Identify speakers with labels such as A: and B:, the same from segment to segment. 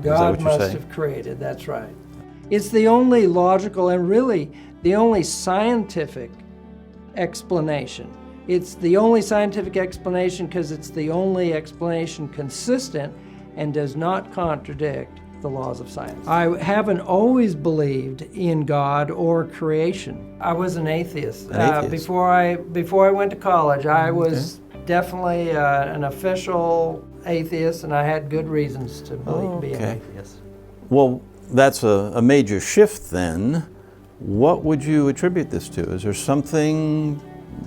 A: God must have created, that's right. It's the only logical and really the only scientific explanation. It's the only scientific explanation because it's the only explanation consistent and does not contradict the laws of science. I haven't always believed in God or creation. I was an atheist. Before I went to college, I was definitely an official atheist, and I had good reasons to be an atheist.
B: Well, that's a major shift then. What would you attribute this to? Is there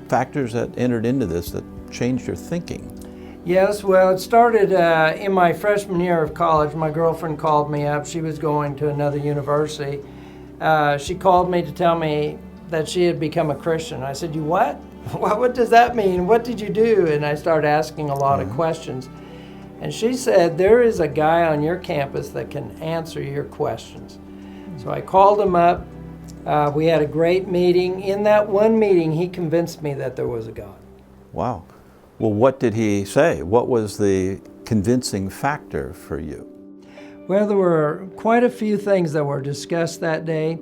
B: factors that entered into this that changed your thinking?
A: Yes, well, it started in my freshman year of college. My girlfriend called me up. She was going to another university. She called me to tell me that she had become a Christian. I said, "You what? What does that mean? What did you do?" And I started asking a lot of questions. And she said, "There is a guy on your campus that can answer your questions." So I called him up. We had a great meeting. In that one meeting, he convinced me that there was a God.
B: Wow. Well, what did he say? What was the convincing factor for you?
A: Well, there were quite a few things that were discussed that day,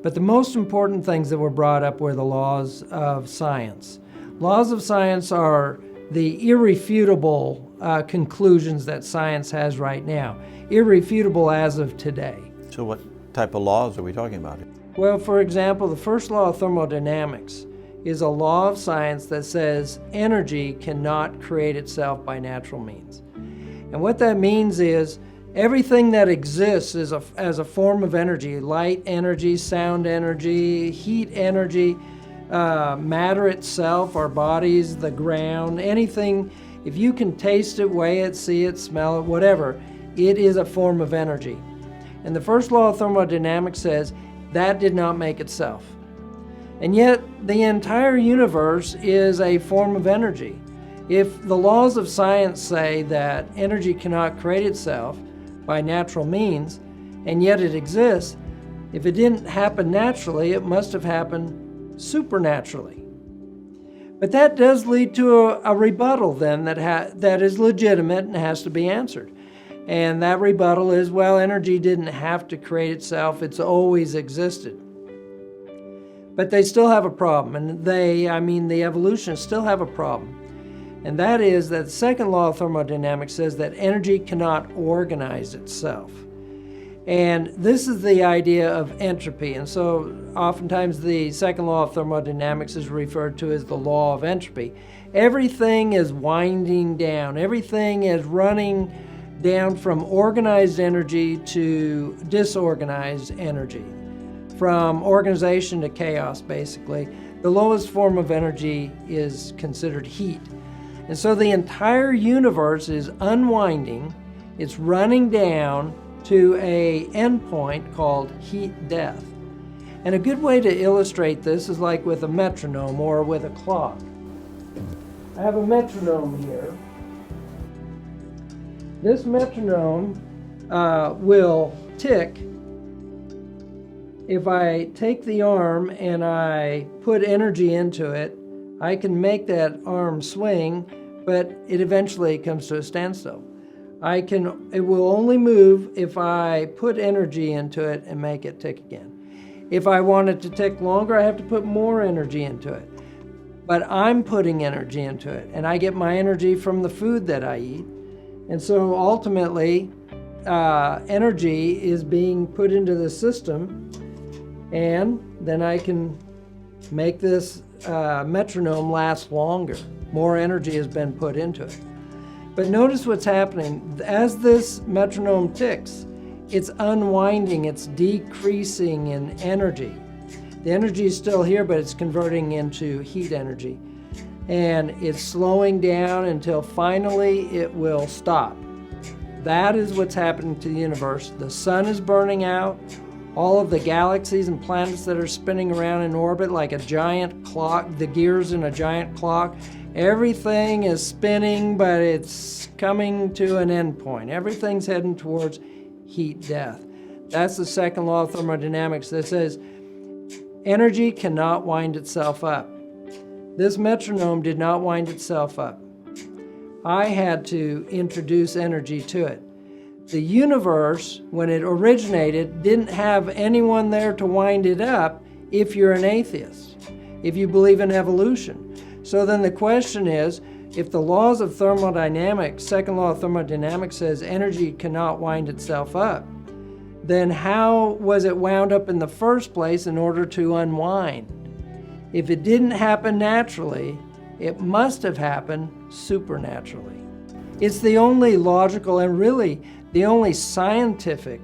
A: but the most important things that were brought up were the laws of science. Laws of science are the irrefutable conclusions that science has right now, irrefutable as of today.
B: So what type of laws are we talking about?
A: Well, for example, the first law of thermodynamics is a law of science that says energy cannot create itself by natural means. And what that means is everything that exists as a form of energy, light energy, sound energy, heat energy, matter itself, our bodies, the ground, anything, if you can taste it, weigh it, see it, smell it, whatever, it is a form of energy. And the first law of thermodynamics says that did not make itself. And yet, the entire universe is a form of energy. If the laws of science say that energy cannot create itself by natural means, and yet it exists, if it didn't happen naturally, it must have happened supernaturally. But that does lead to a rebuttal then that is legitimate and has to be answered. And that rebuttal is, well, energy didn't have to create itself, it's always existed. But they still have a problem, and the evolutionists still have a problem. And that is that the second law of thermodynamics says that energy cannot organize itself. And this is the idea of entropy. And so oftentimes the second law of thermodynamics is referred to as the law of entropy. Everything is winding down. Everything is running down from organized energy to disorganized energy. From organization to chaos, basically. The lowest form of energy is considered heat. And so the entire universe is unwinding. It's running down to an endpoint called heat death. And a good way to illustrate this is like with a metronome or with a clock. I have a metronome here. This metronome will tick. If I take the arm and I put energy into it, I can make that arm swing, but it eventually comes to a standstill. It will only move if I put energy into it and make it tick again. If I want it to tick longer, I have to put more energy into it. But I'm putting energy into it, and I get my energy from the food that I eat. And so ultimately, energy is being put into the system, and then I can make this metronome last longer. More energy has been put into it. But notice what's happening. As this metronome ticks, it's unwinding, it's decreasing in energy. The energy is still here, but it's converting into heat energy. And it's slowing down until finally it will stop. That is what's happening to the universe. The sun is burning out. All of the galaxies and planets that are spinning around in orbit like a giant clock, the gears in a giant clock, everything is spinning, but it's coming to an end point. Everything's heading towards heat death. That's the second law of thermodynamics that says energy cannot wind itself up. This metronome did not wind itself up. I had to introduce energy to it. The universe, when it originated, didn't have anyone there to wind it up if you're an atheist, if you believe in evolution. So then the question is, if the laws of thermodynamics, second law of thermodynamics says energy cannot wind itself up, then how was it wound up in the first place in order to unwind? If it didn't happen naturally, it must have happened supernaturally. It's the only logical and really the only scientific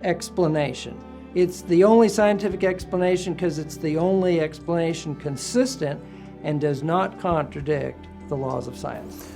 A: explanation. It's the only scientific explanation because it's the only explanation consistent and does not contradict the laws of science.